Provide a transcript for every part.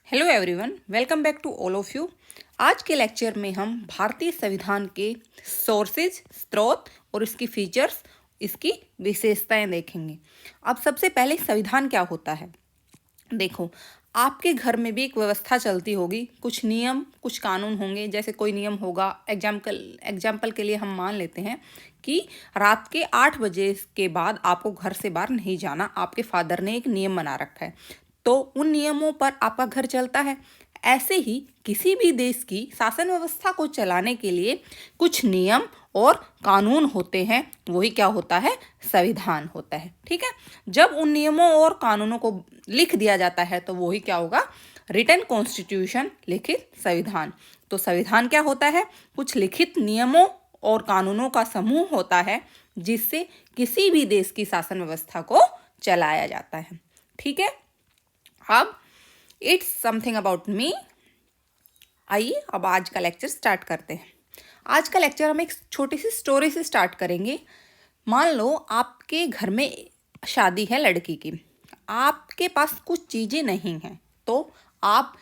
Hello everyone, welcome back to all of you. आज के lecture में हम भारतीय संविधान के सोर्सेज, स्रोत और इसकी फीचर्स, इसकी विशेषताएं देखेंगे। अब सबसे पहले संविधान क्या होता है। देखो, आपके घर में भी एक व्यवस्था चलती होगी, कुछ नियम, कुछ कानून होंगे। जैसे कोई नियम होगा, एग्जाम्पल के लिए हम मान लेते हैं कि रात के 8 बजे के बाद आपको घर से बाहर नहीं जाना। आपके फादर ने एक नियम बना रखा है, तो उन नियमों पर आपका घर चलता है। ऐसे ही किसी भी देश की शासन व्यवस्था को चलाने के लिए कुछ नियम और कानून होते हैं, वही क्या होता है, संविधान होता है। ठीक है, जब उन नियमों और कानूनों को लिख दिया जाता है तो वही क्या होगा, रिटन कॉन्स्टिट्यूशन, लिखित संविधान। तो संविधान क्या होता है, कुछ लिखित नियमों और कानूनों का समूह होता है जिससे किसी भी देश की शासन व्यवस्था को चलाया जाता है। ठीक है, अब इट्स समथिंग अबाउट मी। आइए अब आज का लेक्चर स्टार्ट करते हैं। आज का लेक्चर हम एक छोटी सी स्टोरी से स्टार्ट करेंगे। मान लो आपके घर में शादी है लड़की की, आपके पास कुछ चीज़ें नहीं हैं, तो आप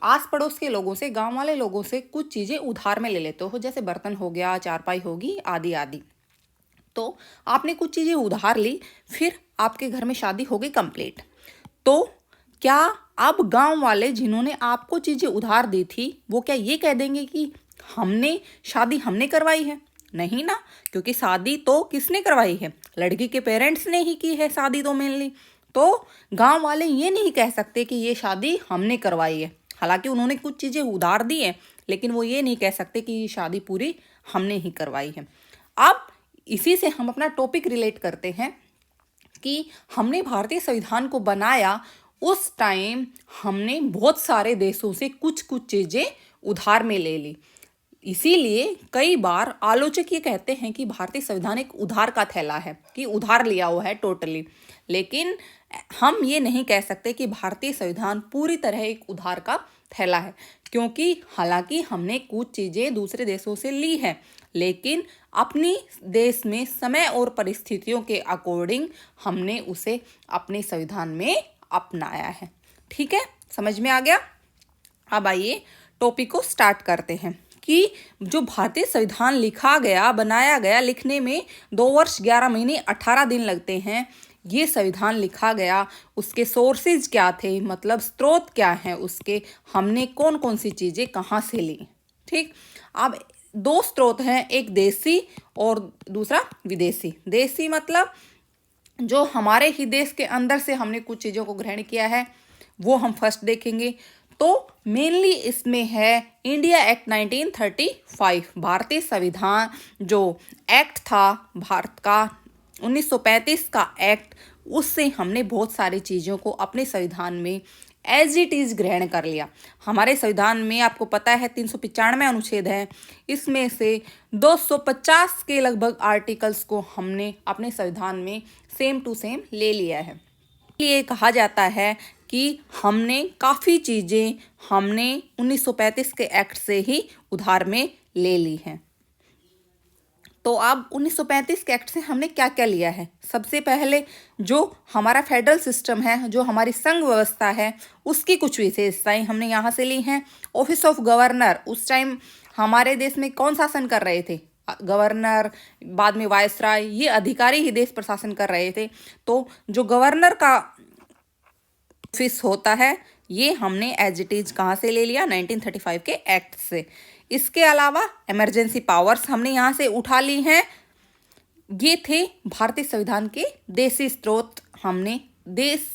आस पड़ोस के लोगों से, गांव वाले लोगों से कुछ चीज़ें उधार में ले लेते हो। जैसे बर्तन हो गया, चारपाई होगी, आदि आदि। तो आपने कुछ चीज़ें उधार ली, फिर आपके घर में शादी हो गई कंप्लीट। तो क्या अब गांव वाले जिन्होंने आपको चीजें उधार दी थी, वो क्या ये कह देंगे कि शादी हमने करवाई है? नहीं ना, क्योंकि शादी तो किसने करवाई है, लड़की के पेरेंट्स ने ही की है शादी तो मेनली। तो गांव वाले ये नहीं कह सकते कि ये शादी हमने करवाई है। हालांकि उन्होंने कुछ चीजें उधार दी है, लेकिन वो ये नहीं कह सकते कि ये शादी पूरी हमने ही करवाई है। अब इसी से हम अपना टॉपिक रिलेट करते हैं कि हमने भारतीय संविधान को बनाया, उस टाइम हमने बहुत सारे देशों से कुछ कुछ चीज़ें उधार में ले ली। इसीलिए कई बार आलोचक ये कहते हैं कि भारतीय संविधान एक उधार का थैला है, कि उधार लिया हुआ है टोटली। लेकिन हम ये नहीं कह सकते कि भारतीय संविधान पूरी तरह एक उधार का थैला है, क्योंकि हालांकि हमने कुछ चीज़ें दूसरे देशों से ली है, लेकिन अपनी देश में समय और परिस्थितियों के अकॉर्डिंग हमने उसे अपने संविधान में अपनाया है। ठीक है, समझ में आ गया। अब आइए टॉपिक को स्टार्ट करते हैं कि जो भारतीय संविधान लिखा गया, बनाया गया, लिखने में 2 वर्ष 11 महीने 18 दिन लगते हैं। ये संविधान लिखा गया, उसके सोर्सेज क्या थे, मतलब स्रोत क्या है उसके, हमने कौन कौन सी चीज़ें कहाँ से ली। ठीक, अब 2 स्रोत हैं, एक देसी और दूसरा विदेशी। देसी मतलब जो हमारे ही देश के अंदर से हमने कुछ चीज़ों को ग्रहण किया है, वो हम फर्स्ट देखेंगे। तो मेनली इसमें है इंडिया एक्ट 1935, भारतीय संविधान जो एक्ट था भारत का, 1935 का एक्ट, उससे हमने बहुत सारी चीज़ों को अपने संविधान में एज इट इज़ ग्रहण कर लिया। हमारे संविधान में आपको पता है 395 अनुच्छेद है, इसमें से 250 के लगभग आर्टिकल्स को हमने अपने संविधान में सेम टू सेम ले लिया है। ये कहा जाता है कि हमने काफ़ी चीज़ें हमने 1935 के एक्ट से ही उधार में ले ली हैं। तो अब 1935 के एक्ट से हमने क्या क्या लिया है। सबसे पहले जो हमारा फेडरल सिस्टम है, जो हमारी संघ व्यवस्था है, उसकी कुछ विशेषताएं हमने यहाँ से ली हैं। ऑफिस ऑफ गवर्नर, उस टाइम हमारे देश में कौन शासन कर रहे थे, गवर्नर, बाद में वायसराय, ये अधिकारी ही देश प्रशासन कर रहे थे। तो जो गवर्नर का ऑफिस होता है, ये हमने एज इट इज कहाँ से ले लिया, 1935 के एक्ट से। इसके अलावा इमरजेंसी पावर्स हमने यहाँ से उठा ली हैं। ये थे भारतीय संविधान के देसी स्रोत, हमने देश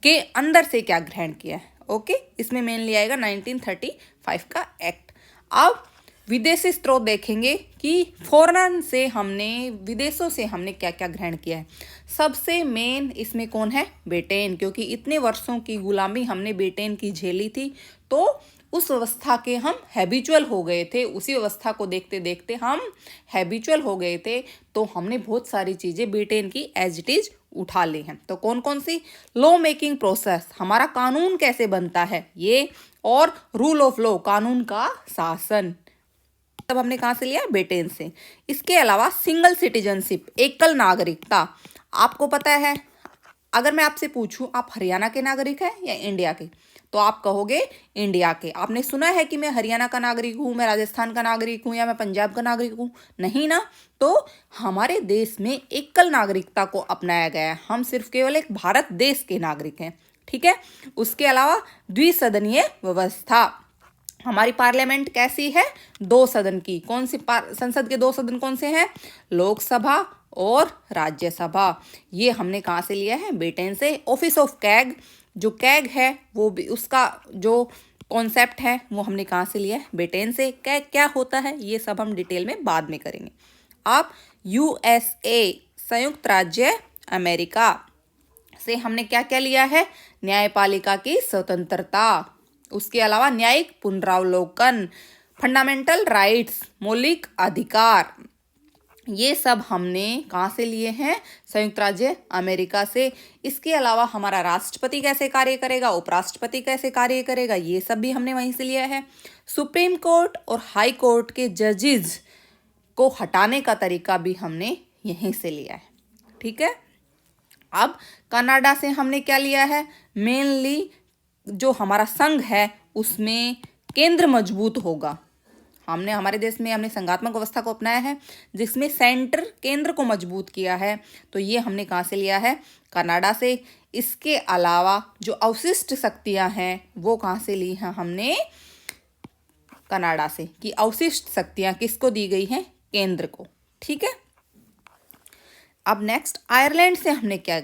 के अंदर से क्या ग्रहण किया है। ओके, इसमें मेनली आएगा 1935 का एक्ट। अब विदेशी स्रोत देखेंगे कि फॉरेन से हमने, विदेशों से हमने क्या क्या ग्रहण किया है। सबसे मेन इसमें कौन है, ब्रिटेन, क्योंकि इतने वर्षों की गुलामी हमने ब्रिटेन की झेली थी, तो उस व्यवस्था के हम हैबिचुअल हो गए थे, उसी व्यवस्था को देखते देखते हम हैबिचुअल हो गए थे। तो हमने बहुत सारी चीज़ें ब्रिटेन की एज इट इज उठा ली हैं। तो कौन कौन सी, लॉ मेकिंग प्रोसेस, हमारा कानून कैसे बनता है ये, और रूल ऑफ लॉ, कानून का शासन, तब हमने कहाँ से लिया, ब्रिटेन से। इसके अलावा सिंगल सिटीजनशिप, एकल नागरिकता, आपको पता है अगर मैं आपसे पूछूं आप हरियाणा के नागरिक हैं या इंडिया के, तो आप कहोगे इंडिया के। आपने सुना है कि मैं हरियाणा का नागरिक हूं, मैं राजस्थान का नागरिक हूं या मैं पंजाब का नागरिक हूं? नहीं ना। तो हमारे देश में एकल नागरिकता को अपनाया गया है, हम सिर्फ केवल एक भारत देश के नागरिक हैं, ठीक है। उसके अलावा द्विसदनीय व्यवस्था, हमारी पार्लियामेंट कैसी है? 2 सदन की। कौन सी संसद के 2 सदन कौन से हैं? लोकसभा और राज्यसभा। ये हमने कहाँ से लिया है? ब्रिटेन से। ऑफिस ऑफ कैग, जो कैग है वो भी, उसका जो कॉन्सेप्ट है वो हमने कहाँ से लिया है? ब्रिटेन से। कैग क्या होता है ये सब हम डिटेल में बाद में करेंगे। अब यूएसए, संयुक्त राज्य अमेरिका से हमने क्या क्या लिया है? न्यायपालिका की स्वतंत्रता, उसके अलावा न्यायिक पुनरावलोकन, फंडामेंटल राइट्स, मौलिक अधिकार, ये सब हमने कहाँ से लिए हैं? संयुक्त राज्य अमेरिका से। इसके अलावा हमारा राष्ट्रपति कैसे कार्य करेगा, उपराष्ट्रपति कैसे कार्य करेगा, ये सब भी हमने वहीं से लिया है। सुप्रीम कोर्ट और हाई कोर्ट के जजेस को हटाने का तरीका भी हमने यहीं से लिया है, ठीक है। अब कनाडा से हमने क्या लिया है? मेनली जो हमारा संघ है उसमें केंद्र मजबूत होगा। हमने हमारे देश में हमने संघात्मक व्यवस्था को अपनाया है जिसमें सेंटर केंद्र को मजबूत किया है, तो ये हमने कहाँ से लिया है? कनाडा से। इसके अलावा जो अवशिष्ट शक्तियां हैं वो कहाँ से ली हैं हमने? कनाडा से। कि अवशिष्ट शक्तियां किसको दी गई हैं? केंद्र को, ठीक है। अब नेक्स्ट आयरलैंड से हमने क्या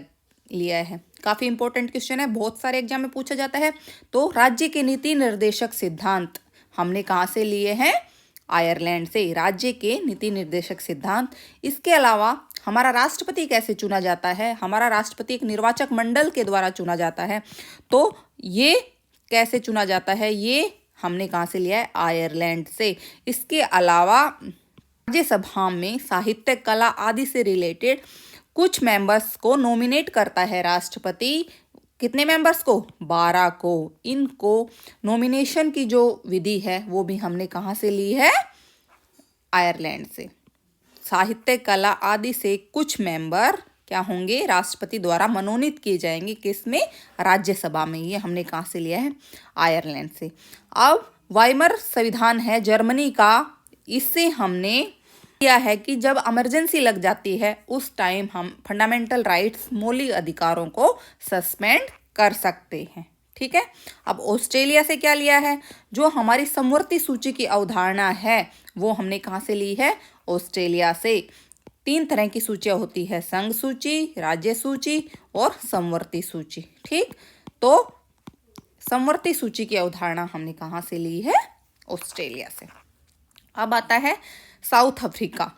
लिया है? काफी इंपॉर्टेंट क्वेश्चन है, बहुत सारे एग्जाम में पूछा जाता है। तो राज्य के नीति निर्देशक सिद्धांत हमने कहाँ से लिए हैं? आयरलैंड से। राज्य के नीति निर्देशक सिद्धांत। इसके अलावा हमारा राष्ट्रपति कैसे चुना जाता है? हमारा राष्ट्रपति एक निर्वाचक मंडल के द्वारा चुना जाता है, तो ये कैसे चुना जाता है? ये हमने कहाँ से लिया है? आयरलैंड से। इसके अलावा राज्यसभा में साहित्य, कला आदि से रिलेटेड कुछ मेंबर्स को नॉमिनेट करता है राष्ट्रपति। कितने मेंबर्स को? 12 को। इनको नॉमिनेशन की जो विधि है वो भी हमने कहाँ से ली है? आयरलैंड से। साहित्य, कला आदि से कुछ मेंबर क्या होंगे? राष्ट्रपति द्वारा मनोनीत किए जाएंगे। किसमें? राज्यसभा में। ये हमने कहाँ से लिया है? आयरलैंड से। अब वाइमर संविधान है जर्मनी का, इससे हमने किया है कि जब इमरजेंसी लग जाती है उस टाइम हम फंडामेंटल राइट्स, मौलिक अधिकारों को सस्पेंड कर सकते हैं, ठीक है। अब ऑस्ट्रेलिया से क्या लिया है? जो हमारी समवर्ती सूची की अवधारणा है वो हमने कहाँ से ली है? ऑस्ट्रेलिया से। 3 तरह की सूचियां होती है, संघ सूची, राज्य सूची और समवर्ती सूची, ठीक। तो समवर्ती सूची की अवधारणा हमने कहाँ से ली है? ऑस्ट्रेलिया से। अब आता है साउथ अफ्रीका।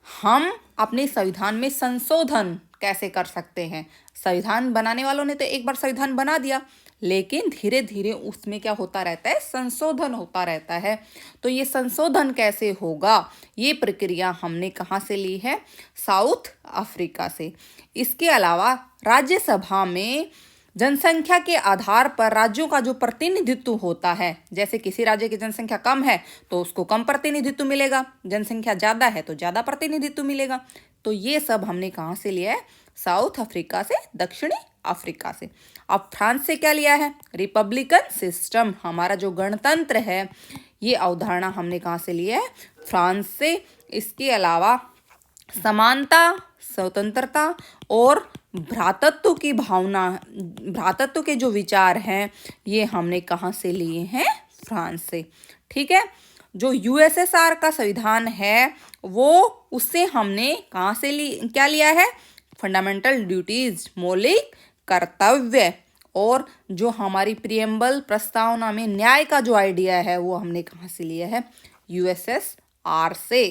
हम अपने संविधान में संशोधन कैसे कर सकते हैं? संविधान बनाने वालों ने तो एक बार संविधान बना दिया, लेकिन धीरे धीरे उसमें क्या होता रहता है? संशोधन होता रहता है। तो ये संशोधन कैसे होगा? ये प्रक्रिया हमने कहाँ से ली है? साउथ अफ्रीका से। इसके अलावा राज्यसभा में जनसंख्या के आधार पर राज्यों का जो प्रतिनिधित्व होता है, जैसे किसी राज्य की जनसंख्या कम है तो उसको कम प्रतिनिधित्व मिलेगा, जनसंख्या ज़्यादा है तो ज़्यादा प्रतिनिधित्व मिलेगा। तो ये सब हमने कहाँ से लिया है? साउथ अफ्रीका से, दक्षिणी अफ्रीका से। अब फ्रांस से क्या लिया है? रिपब्लिकन सिस्टम, हमारा जो गणतंत्र है, ये अवधारणा हमने कहाँ से लिया है? फ्रांस से। इसके अलावा समानता, स्वतंत्रता और भ्रातृत्व की भावना, भ्रातृत्व के जो विचार हैं ये हमने कहाँ से लिए हैं? फ्रांस से, ठीक है। जो यूएसएसआर का संविधान है वो, उससे हमने कहाँ से क्या लिया है? फंडामेंटल ड्यूटीज, मौलिक कर्तव्य। और जो हमारी प्रियम्बल प्रस्तावना में न्याय का जो आइडिया है वो हमने कहाँ से लिया है? यूएसएसआर से।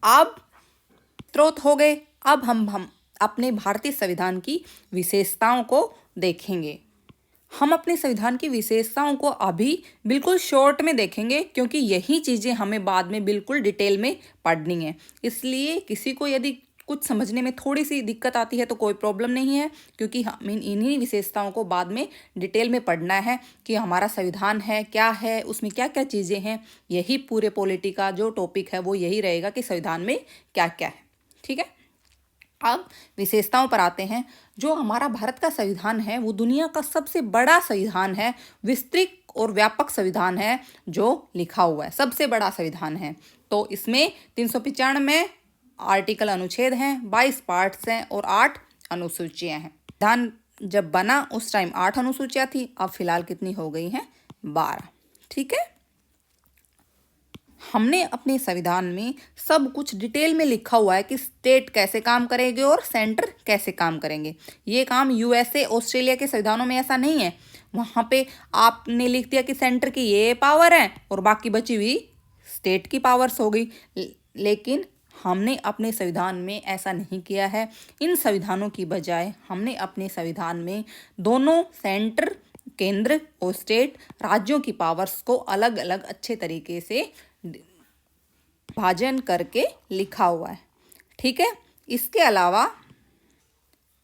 अब स्रोत हो गए। अब हम अपने भारतीय संविधान की विशेषताओं को देखेंगे। हम अपने संविधान की विशेषताओं को अभी बिल्कुल शॉर्ट में देखेंगे क्योंकि यही चीज़ें हमें बाद में बिल्कुल डिटेल में पढ़नी है। इसलिए किसी को यदि कुछ समझने में थोड़ी सी दिक्कत आती है तो कोई प्रॉब्लम नहीं है, क्योंकि हम इन्हीं विशेषताओं को बाद में डिटेल में पढ़ना है कि हमारा संविधान है क्या है, उसमें क्या क्या चीज़ें हैं। यही पूरे पॉलिटी का जो टॉपिक है वो यही रहेगा कि संविधान में क्या क्या है, ठीक है। अब विशेषताओं पर आते हैं। जो हमारा भारत का संविधान है वो दुनिया का सबसे बड़ा संविधान है, विस्तृत और व्यापक संविधान है जो लिखा हुआ है, सबसे बड़ा संविधान है। तो इसमें 395 आर्टिकल अनुच्छेद हैं, 22 पार्ट्स हैं और 8 अनुसूचियां हैं। संविधान जब बना उस टाइम 8 अनुसूचियां थी, अब फिलहाल कितनी हो गई हैं? 12। ठीक है। हमने अपने संविधान में सब कुछ डिटेल में लिखा हुआ है कि स्टेट कैसे काम करेंगे और सेंटर कैसे काम करेंगे। ये काम यूएसए, ऑस्ट्रेलिया के संविधानों में ऐसा नहीं है। वहाँ पे आपने लिख दिया कि सेंटर की ये पावर है और बाकी बची हुई स्टेट की पावर्स हो गई। लेकिन हमने अपने संविधान में ऐसा नहीं किया है। इन संविधानों की बजाय हमने अपने संविधान में दोनों सेंटर, केंद्र और स्टेट, राज्यों की पावर्स को अलग अलग अच्छे तरीके से विभाजन करके लिखा हुआ है। ठीक है। इसके अलावा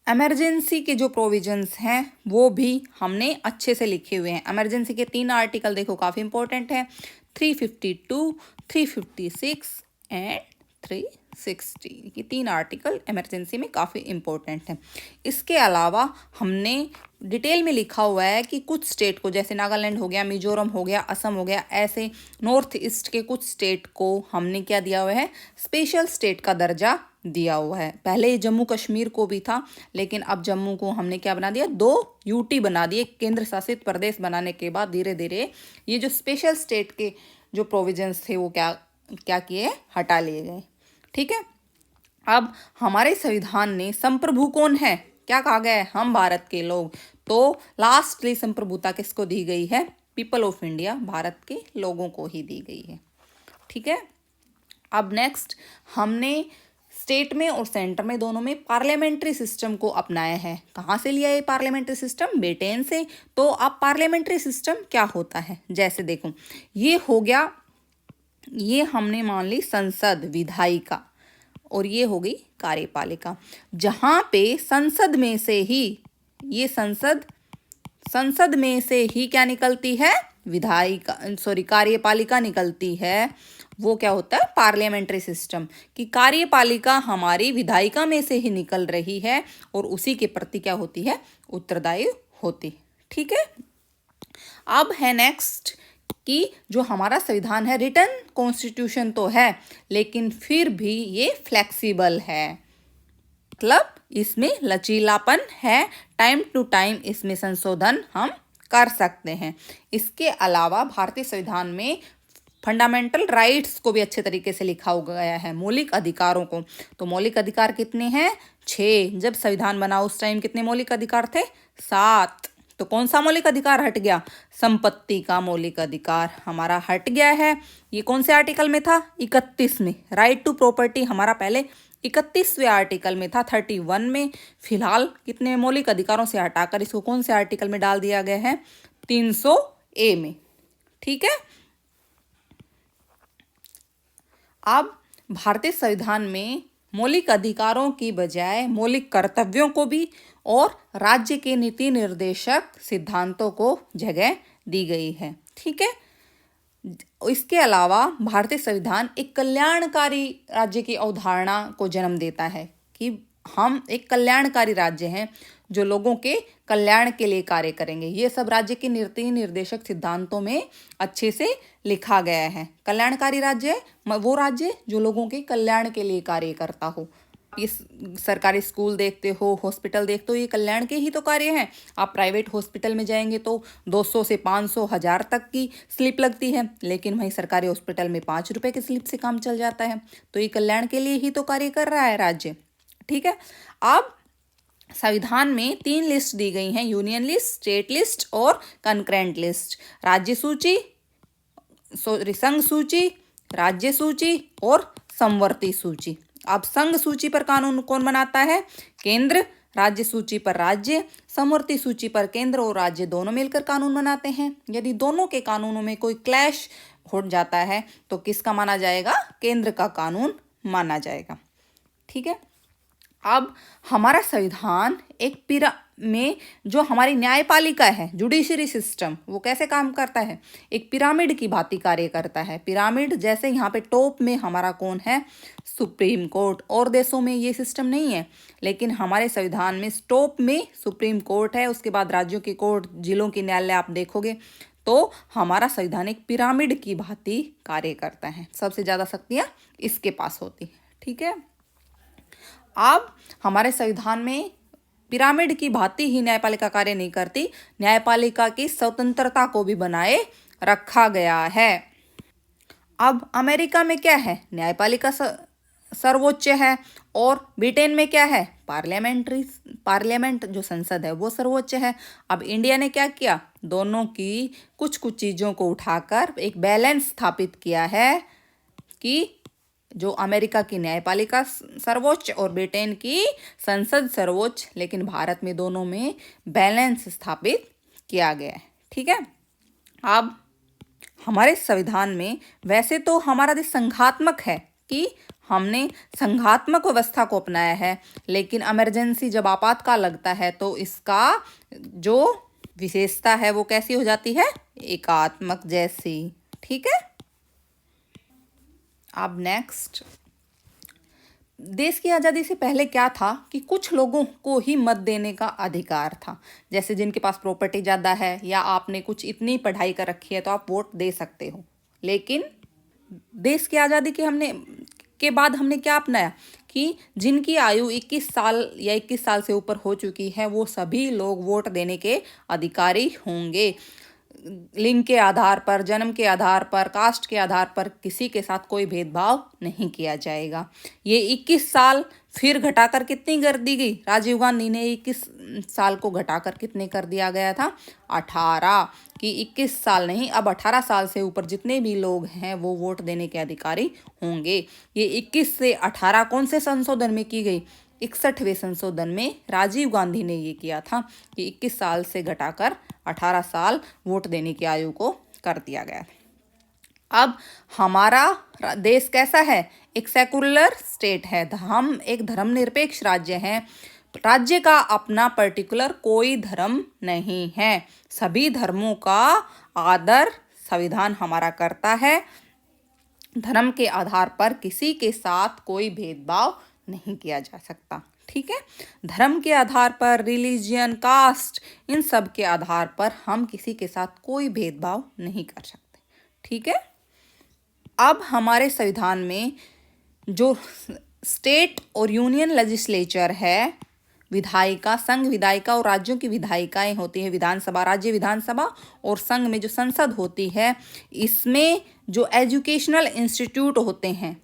इमरजेंसी के जो प्रोविजंस हैं वो भी हमने अच्छे से लिखे हुए हैं। इमरजेंसी के 3 आर्टिकल देखो काफ़ी इंपॉर्टेंट है, 352, 356 एंड 360। ये 3 आर्टिकल इमरजेंसी में काफ़ी इंपॉर्टेंट हैं। इसके अलावा हमने डिटेल में लिखा हुआ है कि कुछ स्टेट को, जैसे नागालैंड हो गया, मिजोरम हो गया, असम हो गया, ऐसे नॉर्थ ईस्ट के कुछ स्टेट को हमने क्या दिया हुआ है? स्पेशल स्टेट का दर्जा दिया हुआ है। पहले जम्मू कश्मीर को भी था, लेकिन अब जम्मू को हमने क्या बना दिया? 2 यूटी बना दिए। केंद्र शासित प्रदेश बनाने के बाद धीरे धीरे ये जो स्पेशल स्टेट के जो प्रोविजंस थे वो क्या किए? हटा लिए गए। ठीक है। अब हमारे संविधान ने संप्रभु कौन है? क्या कहा गया है? हम भारत के लोग। तो लास्टली संप्रभुता किसको दी गई है? पीपल ऑफ इंडिया, भारत के लोगों को ही दी गई है। ठीक है। अब नेक्स्ट, हमने स्टेट में और सेंटर में दोनों में पार्लियामेंट्री सिस्टम को अपनाया है। कहाँ से लिया ये पार्लियामेंट्री सिस्टम? ब्रिटेन से। तो अब पार्लियामेंट्री सिस्टम क्या होता है? जैसे देखो, ये हो गया, ये हमने मान ली संसद, विधायिका, और ये हो गई कार्यपालिका। जहाँ पे संसद में से ही, ये संसद में से ही क्या निकलती है? कार्यपालिका निकलती है। वो क्या होता है? पार्लियामेंट्री सिस्टम की कार्यपालिका हमारी विधायिका में से ही निकल रही है और उसी के प्रति क्या होती है? उत्तरदायी होती। ठीक है। अब है नेक्स्ट कि जो हमारा संविधान है, रिटन कॉन्स्टिट्यूशन तो है, लेकिन फिर भी ये फ्लेक्सिबल है, मतलब इसमें लचीलापन है। टाइम टू टाइम इसमें संशोधन हम कर सकते हैं। इसके अलावा भारतीय संविधान में फंडामेंटल राइट्स को भी अच्छे तरीके से लिखा गया है, मौलिक अधिकारों को। तो मौलिक अधिकार कितने हैं? 6। जब संविधान बना उस टाइम कितने मौलिक अधिकार थे? 7। तो कौन सा मौलिक अधिकार हट गया? संपत्ति का मौलिक अधिकार हमारा हट गया है। ये कौन से आर्टिकल में था? 31 में। राइट टू प्रॉपर्टी हमारा पहले 31वें आर्टिकल में था, 31 में। फिलहाल कितने मौलिक अधिकारों से हटाकर इसको कौन से आर्टिकल में डाल दिया गया है? 300A में। ठीक है। अब भारतीय संविधान में मौलिक अधिकारों की बजाय मौलिक कर्तव्यों को भी और राज्य के नीति निर्देशक सिद्धांतों को जगह दी गई है। ठीक है। इसके अलावा भारतीय संविधान एक कल्याणकारी राज्य की अवधारणा को जन्म देता है कि हम एक कल्याणकारी राज्य हैं जो लोगों के कल्याण के लिए कार्य करेंगे। ये सब राज्य के नीति निर्देशक सिद्धांतों में अच्छे से लिखा गया है। कल्याणकारी राज्य वो राज्य जो लोगों के कल्याण के लिए कार्य करता हो। इस सरकारी स्कूल देखते हो, हॉस्पिटल देखते हो, ये कल्याण के ही तो कार्य हैं। आप प्राइवेट हॉस्पिटल में जाएंगे तो 200 से 500, 1000 तक की स्लिप लगती है, लेकिन वहीं सरकारी हॉस्पिटल में 5 रुपए की स्लिप से काम चल जाता है। तो ये कल्याण के लिए ही तो कार्य कर रहा है राज्य। ठीक है। अब संविधान में 3 लिस्ट दी गई हैं, यूनियन लिस्ट, स्टेट लिस्ट और कंकरेंट लिस्ट। राज्य सूची, संघ सूची, राज्य सूची और समवर्ती सूची। अब संघ सूची पर कानून कौन बनाता है? केंद्र। राज्य सूची पर राज्य, समवर्ती सूची पर केंद्र और राज्य दोनों मिलकर कानून बनाते हैं। यदि दोनों के कानूनों में कोई क्लैश हो जाता है तो किसका माना जाएगा? केंद्र का कानून माना जाएगा। ठीक है। अब हमारा संविधान एक में जो हमारी न्यायपालिका है, जुडिशरी सिस्टम, वो कैसे काम करता है? एक पिरामिड की भांति कार्य करता है। पिरामिड जैसे यहाँ पे टॉप में हमारा कौन है? Supreme court. और देशों में ये सिस्टम नहीं है, लेकिन हमारे संविधान में टॉप में सुप्रीम कोर्ट है, उसके बाद राज्यों की कोर्ट, जिलों की न्यायालय आप देखोगे तो हमारा संविधान एक पिरामिड की भांति कार्य करता है। सबसे ज़्यादा शक्तियाँ इसके पास होती हैं। ठीक है, अब हमारे संविधान में पिरामिड की भांति ही न्यायपालिका कार्य नहीं करती, न्यायपालिका की स्वतंत्रता को भी बनाए रखा गया है। अब अमेरिका में क्या है? न्यायपालिका सर्वोच्च है, और ब्रिटेन में क्या है? पार्लियामेंट जो संसद है वो सर्वोच्च है। अब इंडिया ने क्या किया? दोनों की कुछ कुछ चीज़ों को उठाकर एक बैलेंस स्थापित किया है कि जो अमेरिका की न्यायपालिका सर्वोच्च और ब्रिटेन की संसद सर्वोच्च, लेकिन भारत में दोनों में बैलेंस स्थापित किया गया है। ठीक है, अब हमारे संविधान में वैसे तो हमारा देश संघात्मक है कि हमने संघात्मक व्यवस्था को अपनाया है, लेकिन इमरजेंसी जब आपातकाल लगता है तो इसका जो विशेषता है वो कैसी हो जाती है? एकात्मक जैसी। ठीक है, अब नेक्स्ट, देश की आज़ादी से पहले क्या था कि कुछ लोगों को ही मत देने का अधिकार था। जैसे जिनके पास प्रॉपर्टी ज़्यादा है या आपने कुछ इतनी पढ़ाई कर रखी है तो आप वोट दे सकते हो। लेकिन देश की आज़ादी के बाद हमने क्या अपनाया कि जिनकी आयु 21 साल या 21 साल से ऊपर हो चुकी है वो सभी लोग वोट देने के अधिकारी होंगे। लिंग के आधार पर, जन्म के आधार पर, कास्ट के आधार पर किसी के साथ कोई भेदभाव नहीं किया जाएगा। ये 21 साल फिर घटाकर कितनी कर दी गई? राजीव गांधी ने 21 साल को घटाकर कितने कर दिया गया था? 18, कि 21 साल नहीं, अब 18 साल से ऊपर जितने भी लोग हैं वो वोट देने के अधिकारी होंगे। ये 21 से 18 कौन से संशोधन में की गई? 61वें संशोधन में राजीव गांधी ने ये किया था कि 21 साल से घटाकर 18 साल वोट देने की आयु को कर दिया गया। अब हमारा देश कैसा है? एक सेकुलर स्टेट है, हम एक धर्मनिरपेक्ष राज्य हैं। राज्य का अपना पर्टिकुलर कोई धर्म नहीं है, सभी धर्मों का आदर संविधान हमारा करता है। धर्म के आधार पर किसी के साथ कोई भेदभाव नहीं किया जा सकता। ठीक है, धर्म के आधार पर, रिलीजियन, कास्ट, इन सब के आधार पर हम किसी के साथ कोई भेदभाव नहीं कर सकते। ठीक है, अब हमारे संविधान में जो स्टेट और यूनियन लेजिस्लेचर है, विधायिका, संघ विधायिका और राज्यों की विधायिकाएं होती है, विधानसभा, राज्य विधानसभा, और संघ में जो संसद होती है, इसमें जो एजुकेशनल इंस्टीट्यूट होते हैं,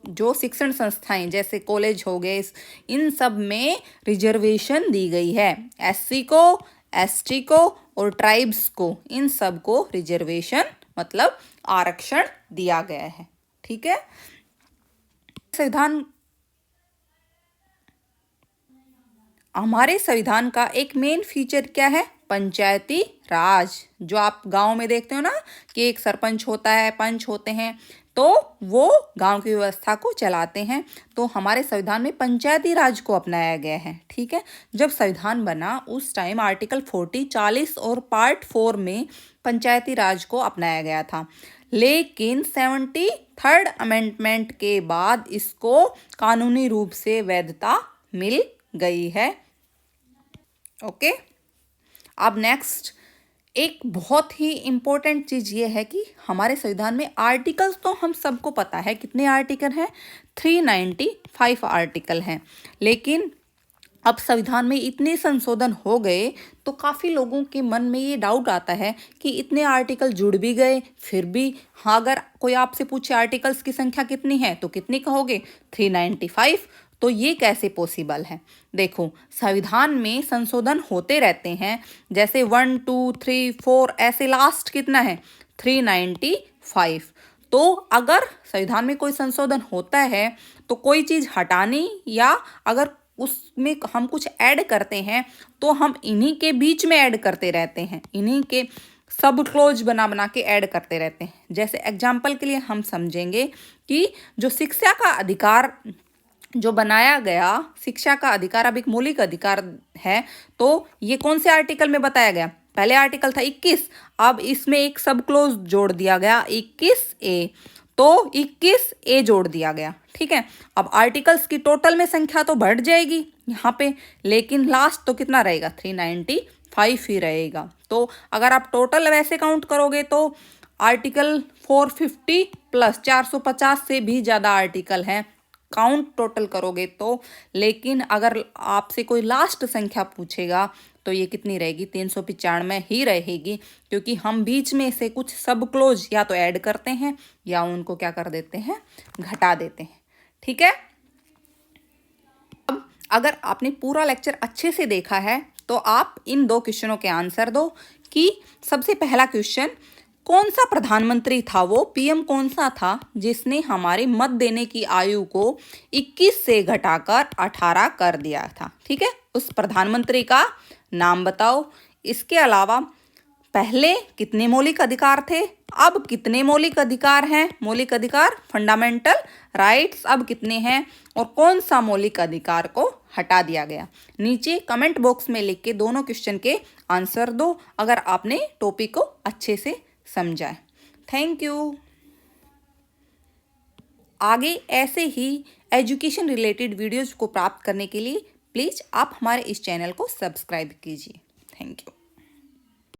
जो शिक्षण संस्थाएं जैसे कॉलेज हो गए, इन सब में रिजर्वेशन दी गई है। एससी को, एसटी को और ट्राइब्स को, इन सब को रिजर्वेशन मतलब आरक्षण दिया गया है। ठीक है, हमारे संविधान का एक मेन फीचर क्या है? पंचायती राज। जो आप गांव में देखते हो ना कि एक सरपंच होता है, पंच होते हैं, तो वो गांव की व्यवस्था को चलाते हैं। तो हमारे संविधान में पंचायती राज को अपनाया गया है। ठीक है, जब संविधान बना उस टाइम आर्टिकल 40, 40 और पार्ट 4 में पंचायती राज को अपनाया गया था, लेकिन 73rd अमेंडमेंट के बाद इसको कानूनी रूप से वैधता मिल गई है। ओके, अब नेक्स्ट, एक बहुत ही इम्पोर्टेंट चीज़ ये है कि हमारे संविधान में आर्टिकल्स तो हम सबको पता है कितने आर्टिकल हैं, 395 आर्टिकल हैं, लेकिन अब संविधान में इतने संशोधन हो गए तो काफ़ी लोगों के मन में ये डाउट आता है कि इतने आर्टिकल जुड़ भी गए फिर भी, हाँ, अगर कोई आपसे पूछे आर्टिकल्स की संख्या कितनी है तो कितनी कहोगे? 395। तो ये कैसे पॉसिबल है? देखो, संविधान में संशोधन होते रहते हैं, जैसे 1, 2, 3, 4 ऐसे, लास्ट कितना है? 395। तो अगर संविधान में कोई संशोधन होता है तो कोई चीज़ हटानी या अगर उसमें हम कुछ ऐड करते हैं तो हम इन्हीं के बीच में ऐड करते रहते हैं, इन्हीं के सब क्लोज बना बना के ऐड करते रहते हैं। जैसे एग्जाम्पल के लिए हम समझेंगे कि जो शिक्षा का अधिकार जो बनाया गया शिक्षा का अधिकार अब एक मौलिक अधिकार है, तो ये कौन से आर्टिकल में बताया गया? पहले आर्टिकल था 21, अब इसमें एक सब क्लोज जोड़ दिया गया 21A, तो 21A जोड़ दिया गया। ठीक है, अब आर्टिकल्स की टोटल में संख्या तो बढ़ जाएगी यहाँ पे, लेकिन लास्ट तो कितना रहेगा? 395 ही रहेगा। तो अगर आप टोटल वैसे काउंट करोगे तो आर्टिकल 450 प्लस 450 से भी ज़्यादा आर्टिकल हैं काउंट टोटल करोगे तो। लेकिन अगर आपसे कोई लास्ट संख्या पूछेगा तो ये कितनी रहेगी? 395 ही रहेगी, क्योंकि हम बीच में से कुछ सब क्लोज या तो ऐड करते हैं या उनको क्या कर देते हैं? घटा देते हैं। ठीक है, अब अगर आपने पूरा लेक्चर अच्छे से देखा है तो आप इन 2 क्वेश्चनों के आंसर दो कि सबसे पहला क्वेश्चन, कौन सा प्रधानमंत्री था, वो पीएम कौन सा था जिसने हमारे मत देने की आयु को 21 से घटाकर 18 कर दिया था? ठीक है, उस प्रधानमंत्री का नाम बताओ। इसके अलावा पहले कितने मौलिक अधिकार थे, अब कितने मौलिक अधिकार हैं? मौलिक अधिकार फंडामेंटल राइट्स अब कितने हैं, और कौन सा मौलिक अधिकार को हटा दिया गया? नीचे कमेंट बॉक्स में लिख के दोनों क्वेश्चन के आंसर दो अगर आपने टॉपिक को अच्छे से समझा है। Thank you. आगे ऐसे ही एजुकेशन रिलेटेड वीडियोज को प्राप्त करने के लिए प्लीज़ आप हमारे इस चैनल को सब्सक्राइब कीजिए। Thank you.